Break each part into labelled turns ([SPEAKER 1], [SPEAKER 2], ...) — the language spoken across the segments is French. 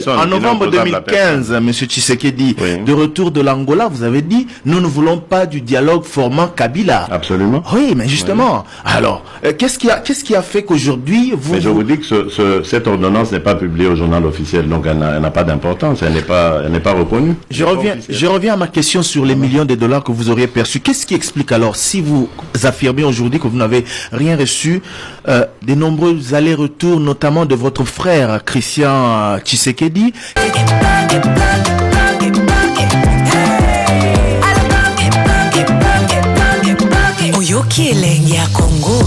[SPEAKER 1] En novembre 2015, M. Tshisekedi, de retour de l'Angola, vous avez dit, nous ne voulons pas du dialogue formant Kabila.
[SPEAKER 2] Absolument.
[SPEAKER 1] Oui, mais justement. Oui. Alors, qu'est-ce qui a fait qu'aujourd'hui, vous...
[SPEAKER 2] Mais je vous dis que cette ordonnance n'est pas publiée au journal officiel, donc elle n'a pas d'importance, elle n'est pas reconnue.
[SPEAKER 1] Je reviens à ma question sur les millions de dollars que vous auriez perçus. Qu'est-ce qui explique alors, si vous affirmez aujourd'hui que vous n'avez rien reçu, des nombreux allers-retours, notamment de votre frère Christian Tshisekedi.
[SPEAKER 3] Oyoki elengi ya Congo.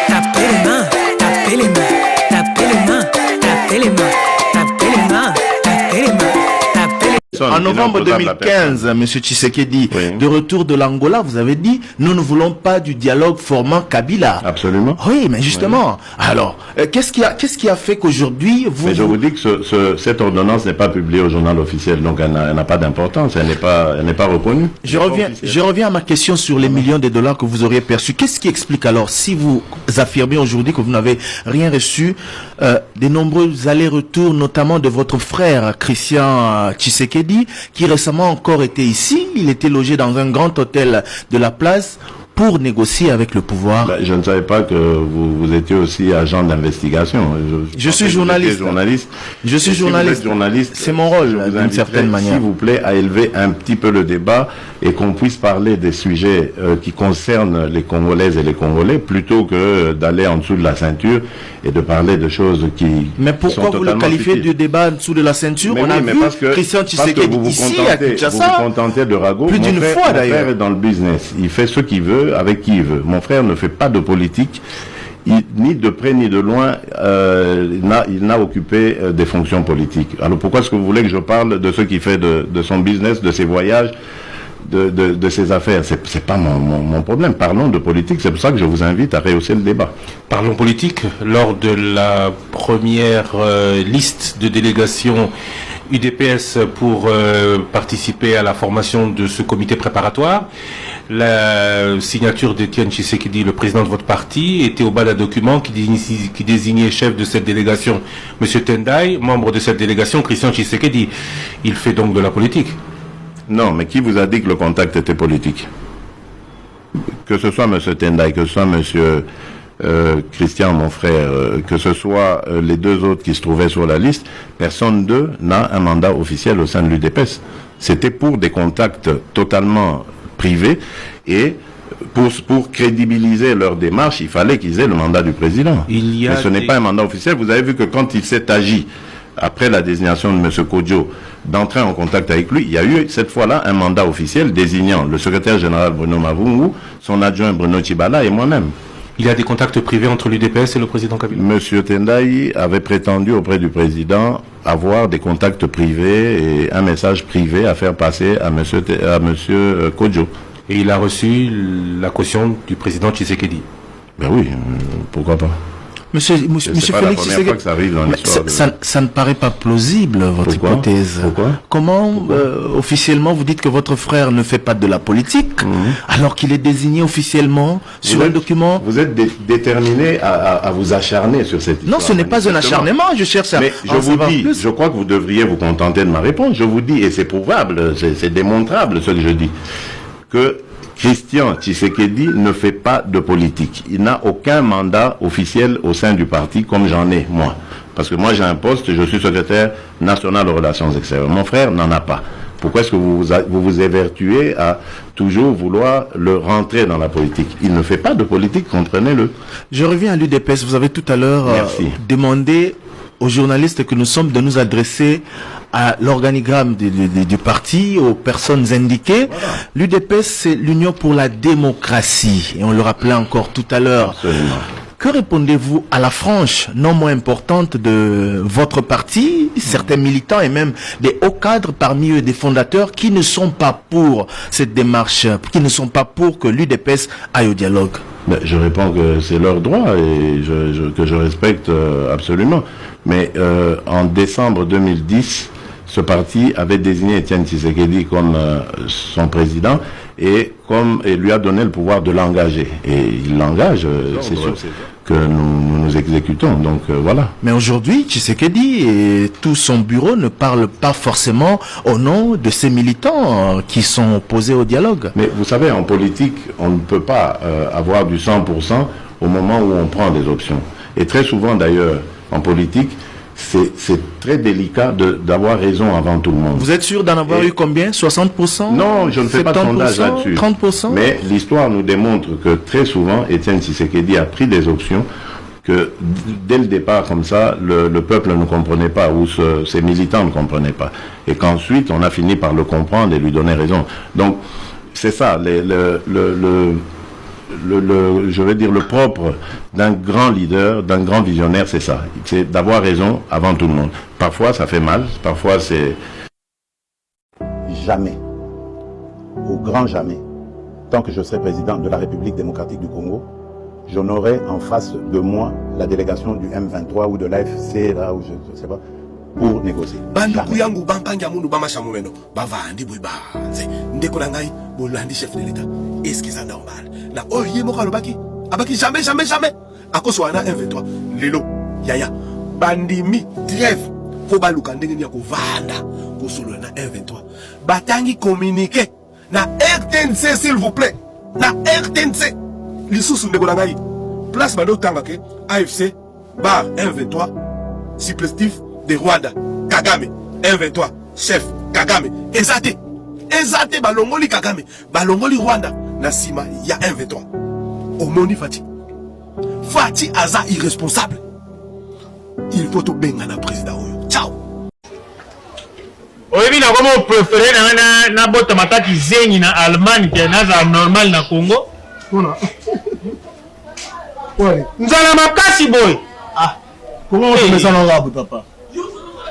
[SPEAKER 3] Tapez les mains, tapez les mains, tapez les mains, tapez les mains, tapez les mains, tapez les mains, tapez les mains.
[SPEAKER 1] En novembre 2015, M. Tshisekedi, de retour de l'Angola, vous avez dit, nous ne voulons pas du dialogue formant Kabila.
[SPEAKER 2] Absolument.
[SPEAKER 1] Oui, mais justement. Oui. Alors, qu'est-ce qui a fait qu'aujourd'hui, vous...
[SPEAKER 2] Mais je vous dis que cette ordonnance n'est pas publiée au journal officiel, donc elle n'a pas d'importance, elle n'est pas reconnue.
[SPEAKER 1] Je reviens à ma question sur les millions de dollars que vous auriez perçus. Qu'est-ce qui explique alors, si vous affirmez aujourd'hui que vous n'avez rien reçu, des nombreux allers-retours, notamment de votre frère Christian Tshisekedi, qui récemment encore était ici, il était logé dans un grand hôtel de la place pour négocier avec le pouvoir.
[SPEAKER 2] Je ne savais pas que vous étiez aussi agent d'investigation.
[SPEAKER 1] Je suis journaliste. Je suis journaliste. C'est mon rôle, d'une certaine manière.
[SPEAKER 2] S'il vous plaît, à élever un petit peu le débat et qu'on puisse parler des sujets qui concernent les Congolaises et les Congolais, plutôt que d'aller en dessous de la ceinture et de parler de choses qui...
[SPEAKER 1] Mais pourquoi vous le qualifiez de débat en dessous de la ceinture? On a vu Christian Tshisekedi ici à Kinshasa.
[SPEAKER 2] Vous vous contentez de ragot.
[SPEAKER 1] Plus d'une fois d'ailleurs.
[SPEAKER 2] Mon frère est dans le business. Il fait ce qu'il veut, avec qui il veut. Mon frère ne fait pas de politique. Ni de près ni de loin, il n'a occupé des fonctions politiques. Alors pourquoi est-ce que vous voulez que je parle de ce qu'il fait de son business, de ses voyages, de ses affaires? C'est pas mon problème. Parlons de politique. C'est pour ça que je vous invite à rehausser le débat.
[SPEAKER 4] Parlons politique. Lors de la première liste de délégations UDPS pour participer à la formation de ce comité préparatoire, la signature d'Étienne Tshisekedi, le président de votre parti, était au bas d'un document qui désignait chef de cette délégation M. Tendai, membre de cette délégation Christian Tshisekedi. Il fait donc de la politique.
[SPEAKER 2] Non, mais qui vous a dit que le contact était politique? Que ce soit M. Tendai, que ce soit M. Christian, mon frère, que ce soit les deux autres qui se trouvaient sur la liste, personne d'eux n'a un mandat officiel au sein de l'UDPS. C'était pour des contacts totalement privés et pour crédibiliser leur démarche, il fallait qu'ils aient le mandat du président. Mais ce n'est pas un mandat officiel. Vous avez vu que quand il s'est agi, après la désignation de M. Kodjo, d'entrer en contact avec lui, il y a eu cette fois-là un mandat officiel désignant le secrétaire général Bruno Mavungu, son adjoint Bruno Tshibala et moi-même.
[SPEAKER 4] Il y a des contacts privés entre l'UDPS et le président Kabila?
[SPEAKER 2] M. Tendai avait prétendu auprès du président avoir des contacts privés et un message privé à faire passer à M. Kodjo.
[SPEAKER 4] Et il a reçu la caution du président Tshisekedi?
[SPEAKER 2] Ben oui, pourquoi pas.
[SPEAKER 1] Monsieur Félix Tshisekedi, ça ne paraît pas plausible, votre hypothèse.
[SPEAKER 2] Pourquoi?
[SPEAKER 1] Comment officiellement vous dites que votre frère ne fait pas de la politique, alors qu'il est désigné officiellement sur un document?
[SPEAKER 2] Vous êtes déterminé à vous acharner sur cette histoire.
[SPEAKER 1] Non, ce n'est pas un acharnement, je cherche à...
[SPEAKER 2] Mais je vous dis, je crois que vous devriez vous contenter de ma réponse. Je vous dis, et c'est prouvable, c'est démontrable ce que je dis, que Christian Tshisekedi ne fait pas de politique. Il n'a aucun mandat officiel au sein du parti comme j'en ai, moi. Parce que moi j'ai un poste, je suis secrétaire national aux relations extérieures. Mon frère n'en a pas. Pourquoi est-ce que vous vous évertuez à toujours vouloir le rentrer dans la politique? Il ne fait pas de politique, comprenez-le.
[SPEAKER 1] Je reviens à l'UDPS. Vous avez tout à l'heure demandé aux journalistes que nous sommes de nous adresser à l'organigramme du parti, aux personnes indiquées. Voilà. L'UDPS, c'est l'Union pour la démocratie. Et on le rappelait encore tout à l'heure.
[SPEAKER 2] Absolument.
[SPEAKER 1] Que répondez-vous à la franche, non moins importante, de votre parti, certains militants et même des hauts cadres parmi eux, des fondateurs, qui ne sont pas pour cette démarche, qui ne sont pas pour que l'UDPS aille au dialogue?
[SPEAKER 2] Je réponds que c'est leur droit et que je respecte absolument. Mais en décembre 2010, ce parti avait désigné Étienne Tshisekedi comme son président et lui a donné le pouvoir de l'engager. Et il l'engage, c'est sûr que nous exécutons. Donc voilà.
[SPEAKER 1] Mais aujourd'hui, Tshisekedi et tout son bureau ne parlent pas forcément au nom de ces militants qui sont opposés au dialogue.
[SPEAKER 2] Mais vous savez, en politique, on ne peut pas avoir du 100% au moment où on prend des options. Et très souvent d'ailleurs, en politique, c'est très délicat d'avoir raison avant tout le monde.
[SPEAKER 1] Vous êtes sûr d'en avoir eu combien? 60%?
[SPEAKER 2] Non, je ne fais pas de sondage là-dessus.
[SPEAKER 1] 30%?
[SPEAKER 2] Mais l'histoire nous démontre que très souvent, Étienne Tshisekedi a pris des options que dès le départ, comme ça, le peuple ne comprenait pas, ou ses militants ne comprenaient pas. Et qu'ensuite, on a fini par le comprendre et lui donner raison. Donc, c'est ça, je veux dire, le propre d'un grand leader, d'un grand visionnaire, c'est ça. C'est d'avoir raison avant tout le monde. Parfois, ça fait mal. Parfois, c'est...
[SPEAKER 5] Jamais, au grand jamais, tant que je serai président de la République démocratique du Congo, je n'aurai en face de moi la délégation du M23 ou de l'AFC, là, ou je ne sais pas, pour négocier.
[SPEAKER 6] Est-ce que c'est normal? Na oye mo kalobaki abaki jamais akoso wana M23 lelo yaya bandimi trêve ko baluka ndenge ni kovanda kosolo na M23 batangi communiquer na RTNC s'il vous plaît na RTNC lisusu ndeko na ngai place bando tanga ke AFC bar M23 supplétif de Rwanda Kagame M23 chef Kagame ezate balongoli Kagame balongoli Rwanda na sima ya M23 omoni Fati aza irresponsable, il faut tout benga na président oyo. Ciao.
[SPEAKER 7] Oyebi na komo préféré na bota mataki zengi na Allemagne ke naza normal na Congo.
[SPEAKER 6] Ona. Ouais.
[SPEAKER 7] Nzala makasi boy.
[SPEAKER 6] Ah. Comment tu me sens là papa?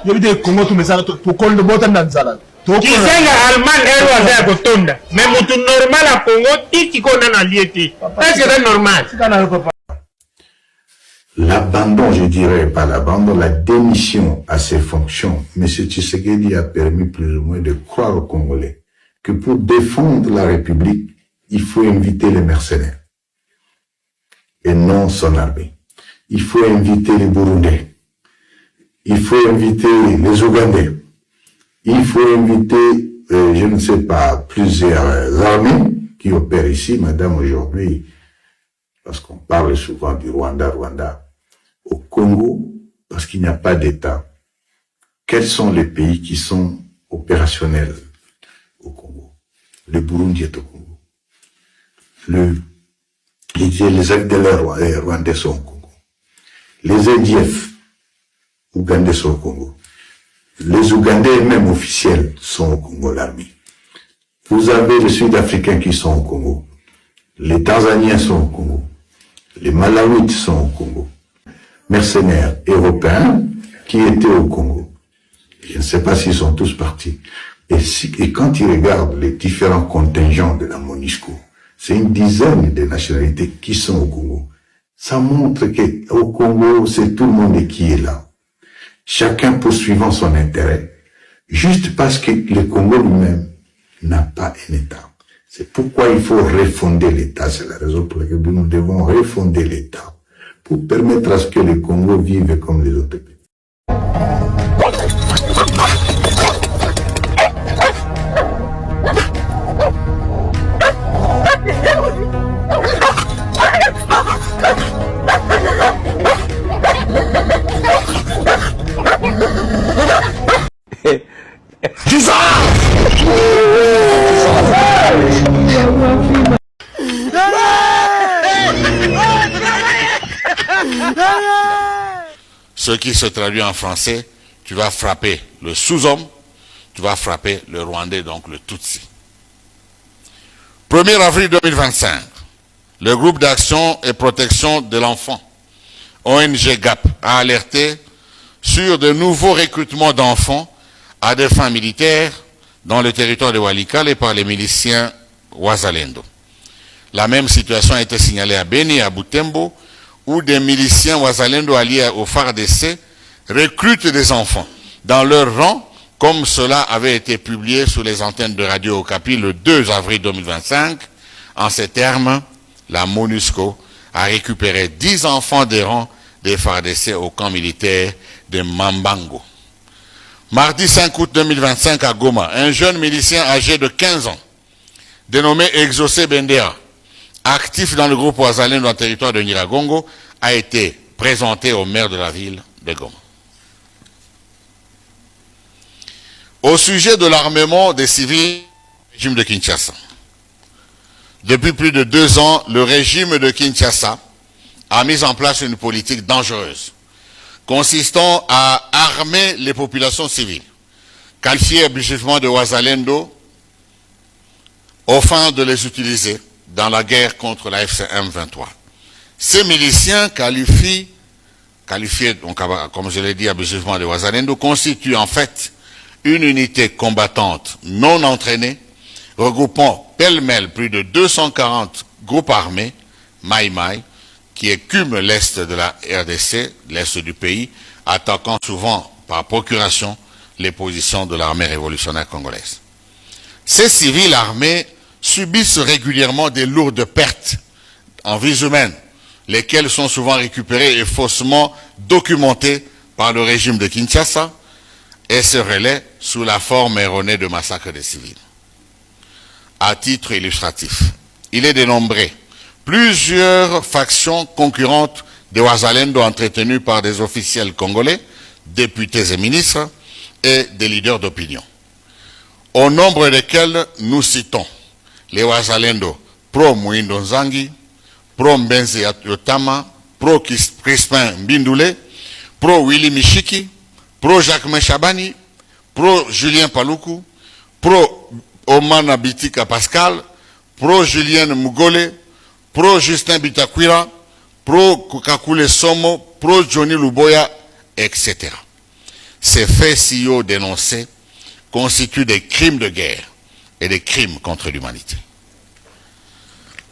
[SPEAKER 6] Yo bide Congo tu me sens to kondo bota na nzala.
[SPEAKER 7] Kizenga Allemagne ero aza kotonda. Mais mutu normal a Congo tiki kona na lieti. Est-ce que c'est normal?
[SPEAKER 8] L'abandon, je dirais, pas l'abandon, la démission à ses fonctions, M. Tshisekedi a permis plus ou moins de croire aux Congolais que pour défendre la République, il faut inviter les mercenaires et non son armée. Il faut inviter les Burundais. Il faut inviter les Ougandais. Il faut inviter, je ne sais pas, plusieurs armées qui opèrent ici, madame, aujourd'hui, parce qu'on parle souvent du Rwanda, au Congo, parce qu'il n'y a pas d'État. Quels sont les pays qui sont opérationnels au Congo? Le Burundi est au Congo. Les AFDLR rwandais sont au Congo. Les ADF ougandais sont au Congo. Les Ougandais, même officiels, sont au Congo, l'armée. Vous avez les Sud-Africains qui sont au Congo. Les Tanzaniens sont au Congo. Les Malawites sont au Congo. Mercenaires européens qui étaient au Congo. Je ne sais pas s'ils sont tous partis. Et quand ils regardent les différents contingents de la MONUSCO, c'est une dizaine de nationalités qui sont au Congo. Ça montre qu'au Congo, c'est tout le monde qui est là. Chacun poursuivant son intérêt, juste parce que le Congo lui-même n'a pas un État. C'est pourquoi il faut refonder l'État. C'est la raison pour laquelle nous devons refonder l'État pour permettre à ce que le Congo vive comme les autres pays.
[SPEAKER 9] Ce qui se traduit en français, tu vas frapper le sous-homme, tu vas frapper le Rwandais, donc le Tutsi. 1er avril 2025, le groupe d'action et protection de l'enfant, ONG GAP, a alerté sur de nouveaux recrutements d'enfants à des fins militaires dans le territoire de Walikale et par les miliciens Wazalendo. La même situation a été signalée à Beni et à Butembo, où des miliciens Wazalendo alliés au FARDC recrutent des enfants dans leur rang comme cela avait été publié sur les antennes de Radio Okapi le 2 avril 2025. En ces termes, la MONUSCO a récupéré 10 enfants d'errants des FARDC au camp militaire de Mambango. Mardi 5 août 2025 à Goma, un jeune milicien âgé de 15 ans, dénommé Exaucé Bendea, actif dans le groupe Ouazalendo dans le territoire de Nyiragongo, a été présenté au maire de la ville de Goma. Au sujet de l'armement des civils du régime de Kinshasa. Depuis plus de 2 ans, le régime de Kinshasa a mis en place une politique dangereuse, consistant à armer les populations civiles, qualifiées abusivement de Ouazalendo, aux fins de les utiliser dans la guerre contre la FCM23. Ces miliciens qualifiés, donc, comme je l'ai dit abusivement de Ouazalendo, constituent en fait une unité combattante non entraînée, regroupant pêle-mêle plus de 240 groupes armés, Maï-Maï, qui écument l'Est de la RDC, l'Est du pays, attaquant souvent par procuration les positions de l'armée révolutionnaire congolaise. Ces civils armés subissent régulièrement des lourdes pertes en vies humaines, lesquelles sont souvent récupérées et faussement documentées par le régime de Kinshasa et se relaient sous la forme erronée de massacres des civils. À titre illustratif, il est dénombré plusieurs factions concurrentes de Ouazalendo entretenues par des officiels congolais, députés et ministres, et des leaders d'opinion. Au nombre desquels nous citons les Ouazalendo pro Muindo Nzangi, pro Mbenze Yotama, pro Crispin Mbindoulé, pro Willy Michiki, pro Jacques Chabani, pro Julien Paluku, pro Omana Bitika Pascal, pro Julien Mugole, pro Justin Bitakwira, pro Kakule Somo, pro Johnny Luboya, etc. Ces faits si haut dénoncés constituent des crimes de guerre et des crimes contre l'humanité.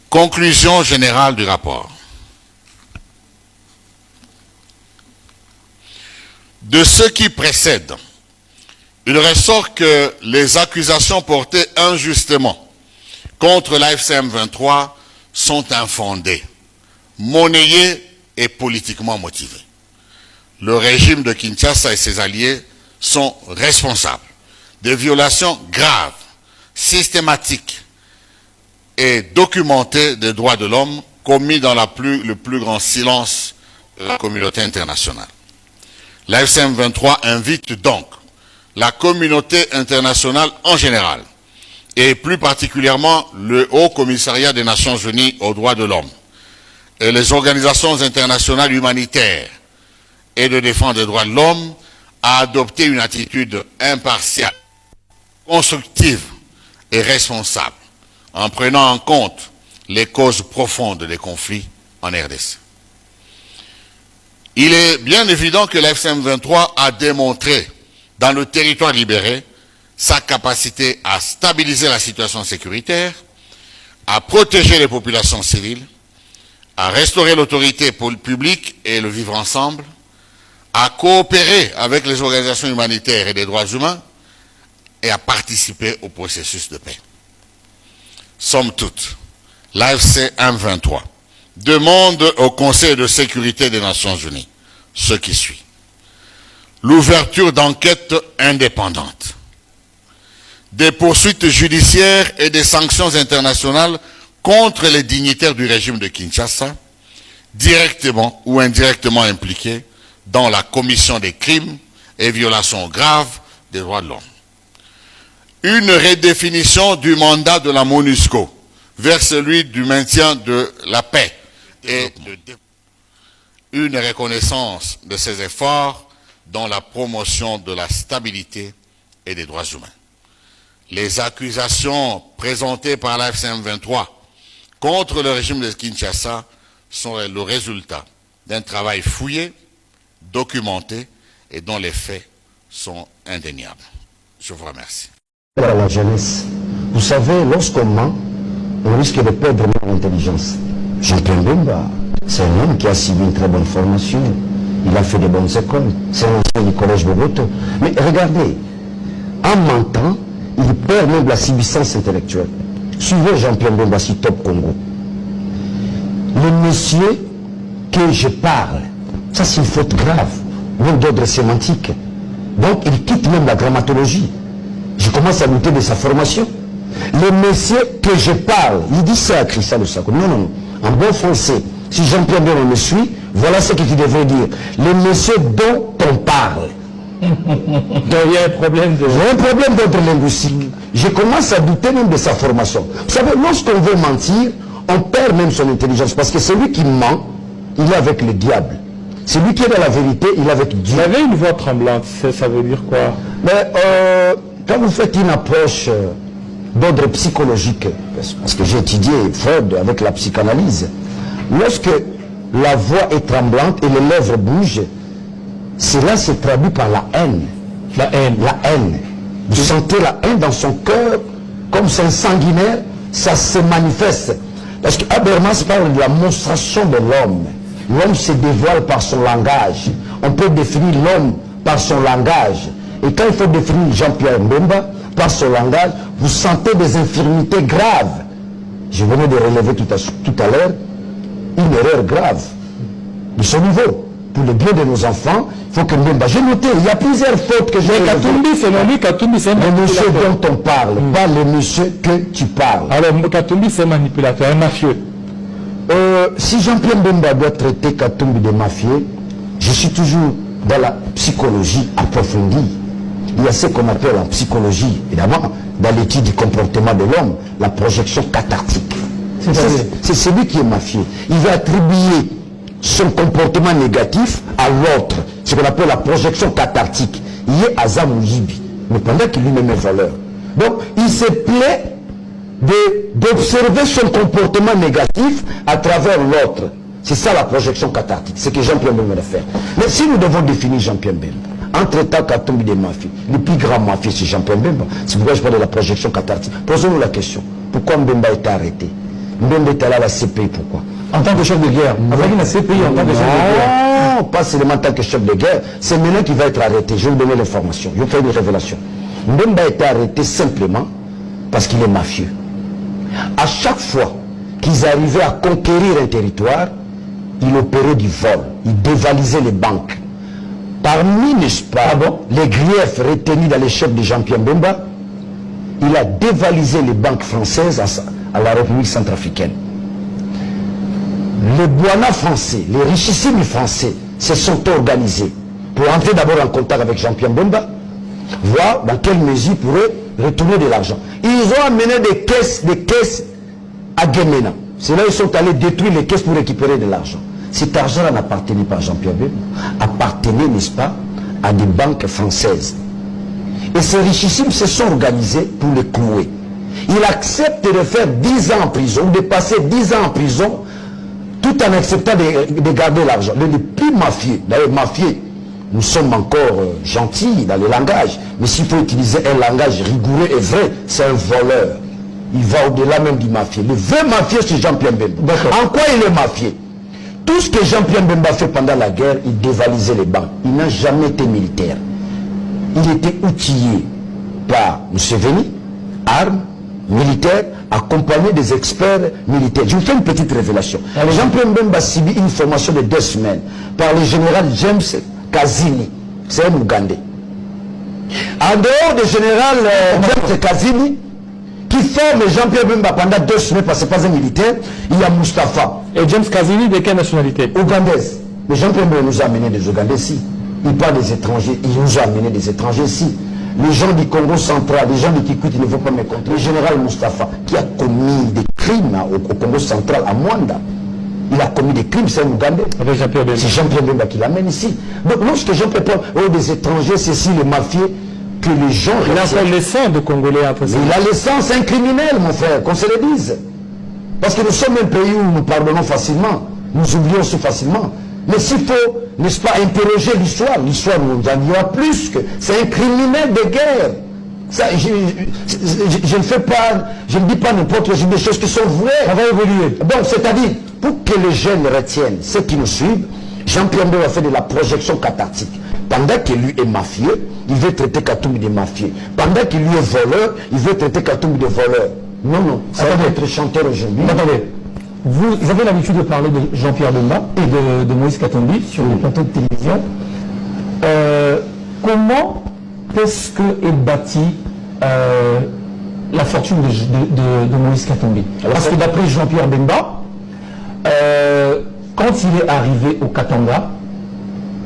[SPEAKER 9] Conclusion générale du rapport. De ce qui précède, il ressort que les accusations portées injustement contre l'AFCM 23 sont infondées, monnayées et politiquement motivées. Le régime de Kinshasa et ses alliés sont responsables de violations graves, systématiques et documentées des droits de l'homme commis dans le plus grand silence de la communauté internationale. L'AFCM 23 invite donc la communauté internationale en général, et plus particulièrement le Haut Commissariat des Nations Unies aux droits de l'homme et les organisations internationales humanitaires et de défense des droits de l'homme à adopter une attitude impartiale, constructive et responsable, en prenant en compte les causes profondes des conflits en RDC. Il est bien évident que l'FCM 23 a démontré dans le territoire libéré sa capacité à stabiliser la situation sécuritaire, à protéger les populations civiles, à restaurer l'autorité publique et le vivre ensemble, à coopérer avec les organisations humanitaires et des droits humains et à participer au processus de paix. Somme toute, l'AFC M23 demande au Conseil de sécurité des Nations Unies ce qui suit. L'ouverture d'enquêtes indépendantes, des poursuites judiciaires et des sanctions internationales contre les dignitaires du régime de Kinshasa, directement ou indirectement impliqués dans la commission des crimes et violations graves des droits de l'homme. Une redéfinition du mandat de la MONUSCO vers celui du maintien de la paix et une reconnaissance de ses efforts dans la promotion de la stabilité et des droits humains. Les accusations présentées par la FCM 23 contre le régime de Kinshasa sont le résultat d'un travail fouillé, documenté et dont les faits sont indéniables. Je vous remercie.
[SPEAKER 10] À la jeunesse, vous savez, lorsqu'on ment, on risque de perdre l'intelligence. Jean-Pierre Bemba, c'est un homme qui a suivi une très bonne formation. Il a fait de bonnes écoles. C'est un ancien du collège Boboto. Mais regardez, en mentant, il perd même la subsistance intellectuelle. Suivez Jean-Pierre Mbemba, si Top Congo. Le monsieur que je parle, ça c'est une faute grave, même d'ordre sémantique. Donc il quitte même la grammatologie. Je commence à douter de sa formation. Le monsieur que je parle, il dit ça à Christian Le Sako. Non, non, en bon français, si Jean-Pierre Mbemba me suit, voilà ce que tu devrais dire. Le monsieur dont on parle.
[SPEAKER 11] Donc il y a un problème de...
[SPEAKER 10] Il y a un problème d'ordre linguistique. Je commence à douter même de sa formation. Vous savez, lorsqu'on veut mentir, on perd même son intelligence. Parce que celui qui ment, il est avec le diable. Celui qui est dans la vérité, il est avec Dieu.
[SPEAKER 11] Vous avez une voix tremblante, ça veut dire quoi?
[SPEAKER 10] Mais quand vous faites une approche d'ordre psychologique, parce que j'ai étudié Freud avec la psychanalyse, lorsque la voix est tremblante et les lèvres bougent, cela se traduit par la haine. La haine. La haine. Vous sentez la haine dans son cœur, comme c'est un sanguinaire, ça se manifeste. Parce que Habermas parle de la monstration de l'homme. L'homme se dévoile par son langage. On peut définir l'homme par son langage. Et quand il faut définir Jean-Pierre Mbemba par son langage, vous sentez des infirmités graves. Je venais de relever tout à l'heure une erreur grave de ce niveau. Pour le bien de nos enfants, il faut que Mbemba... J'ai noté, il y a plusieurs fautes que j'ai...
[SPEAKER 11] Mais Katumbi, selon lui, Katumbi, c'est un
[SPEAKER 10] manipulateur. Le monsieur
[SPEAKER 11] manipulateur.
[SPEAKER 10] dont on parle, pas le monsieur que tu parles.
[SPEAKER 11] Alors, Katumbi, c'est un manipulateur, un mafieux.
[SPEAKER 10] Si Jean-Pierre Mbemba doit traiter Katumbi de mafieux, je suis toujours dans la psychologie approfondie. Il y a ce qu'on appelle en psychologie, évidemment, dans l'étude du comportement de l'homme, la projection cathartique. C'est celui qui est mafieux. Il va attribuer son comportement négatif à l'autre, ce qu'on appelle la projection cathartique. Il est Azam Yibi, mais pendant qu'il lui-même est voleur. Donc, il se plaît d'observer son comportement négatif à travers l'autre. C'est ça la projection cathartique, c'est que Jean-Pierre Mbemba va faire. Mais si nous devons définir Jean-Pierre Mbemba, en traitant Katumbi des mafieux, le plus grand mafieux c'est Jean-Pierre Mbemba. C'est pourquoi je parle de la projection cathartique. Posons-nous la question, pourquoi Mbemba a été arrêté? Mbemba est allé à la CPI, pourquoi? En tant que chef de guerre. Avec la CPI en tant que chef de guerre. Non, pas seulement en tant que chef de guerre, c'est maintenant qu'il va être arrêté. Je vais vous donner l'information, je vais faire une révélation. Mbemba a été arrêté simplement parce qu'il est mafieux. À chaque fois qu'ils arrivaient à conquérir un territoire, il opérait du vol, il dévalisait les banques. Parmi, n'est-ce pas, les griefs retenus dans les chefs de Jean-Pierre Mbemba, il a dévalisé les banques françaises à la République centrafricaine. Les Boana français, les richissimes français se sont organisés pour entrer d'abord en contact avec Jean-Pierre Mbemba, voir dans quelle mesure ils pourraient retourner de l'argent. Ils ont amené des caisses à Guémena. C'est là qu'ils sont allés détruire les caisses pour récupérer de l'argent. Cet argent-là n'appartenait pas à Jean-Pierre Mbemba, appartenait, n'est-ce pas, à des banques françaises. Et ces richissimes se sont organisés pour les clouer. Il accepte de faire 10 ans en prison, de passer 10 ans en prison, tout en acceptant de garder l'argent. Le plus mafieux, d'ailleurs mafieux, nous sommes encore gentils dans le langage, mais s'il faut utiliser un langage rigoureux et vrai, c'est un voleur. Il va au-delà même du mafieux. Le vrai mafieux, c'est Jean-Pierre Mbemba. En quoi il est mafieux? Tout ce que Jean-Pierre Mbemba fait pendant la guerre, il dévalisait les banques. Il n'a jamais été militaire. Il était outillé par Museveni, armes, militaires, accompagné des experts militaires. Je vous fais une petite révélation. Jean-Pierre Mbemba subit une formation de 2 semaines par le général James Kazini. C'est un Ougandais. En dehors du général James Kazini, qui forme Jean-Pierre Mbemba pendant 2 semaines, parce que ce n'est pas un militaire, il y a Mustapha.
[SPEAKER 11] Et James Kazini, de quelle nationalité?
[SPEAKER 10] Ougandaise. Mais Jean-Pierre Mbemba nous a amené des Ougandais ici. Il parle des étrangers, il nous a amené des étrangers ici. Les gens du Congo central, les gens du Kikuit, ils ne vont pas me compter. Le général Mustapha, qui a commis des crimes au Congo central, à Mwanda. Il a commis des crimes, c'est un Ougandais. C'est Jean-Pierre Mbemba qui l'amène ici. Donc lorsque Jean-Pierre parle des étrangers, c'est ici les mafieux que les gens...
[SPEAKER 11] Il a fait le sang de Congolais après ça.
[SPEAKER 10] Il a le sang, c'est un criminel, mon frère, qu'on se le dise. Parce que nous sommes un pays où nous pardonnons facilement. Nous oublions aussi facilement. Mais s'il faut, n'est-ce pas, interroger l'histoire nous en dira plus que c'est un criminel de guerre. Ça, je ne fais pas, je ne dis pas n'importe quoi, je dis des choses qui sont vraies.
[SPEAKER 11] Ça va évoluer.
[SPEAKER 10] Donc, c'est-à-dire, pour que les jeunes retiennent ceux qui nous suivent, Jean-Pierre Mbemba a fait de la projection cathartique. Pendant que lui est mafieux, il veut traiter Katumbi de mafieux. Pendant que lui est voleur, il veut traiter Katumbi de voleur. Non, non, ça va être chanteur aujourd'hui.
[SPEAKER 11] Attendez, vous avez l'habitude de parler de Jean-Pierre Bemba et de Moïse Katumbi sur les plateaux de télévision. Comment est-ce que est bâtie la fortune de Moïse Katumbi? Parce que d'après Jean-Pierre Bemba, quand il est arrivé au Katanga,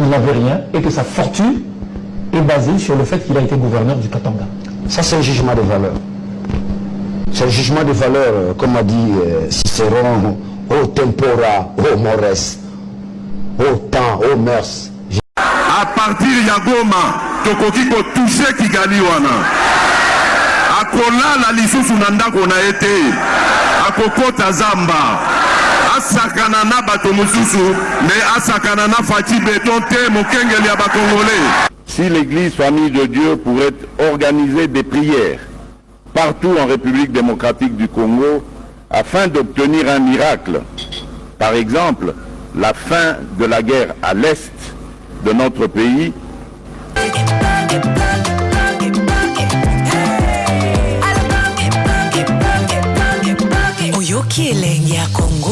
[SPEAKER 11] il n'avait rien et que sa fortune est basée sur le fait qu'il a été gouverneur du Katanga.
[SPEAKER 10] Ça, c'est un jugement de valeur. C'est un jugement de valeur, comme a dit Cicéron, au tempora, au mores, au temps, au mœurs.
[SPEAKER 12] À partir de Goma, tokoki ko toucher Kigali wana. Akola la lisusu nanda kona ete. Akokota Zamba. Asakana na bato mususu, mais asakana na fati beton te mokengeli ya bakongolais.
[SPEAKER 2] Si l'Église Famille de Dieu pourrait organiser des prières partout en République démocratique du Congo afin d'obtenir un miracle, par exemple la fin de la guerre à l'est de notre pays,
[SPEAKER 3] Oyoki Elengi ya Congo.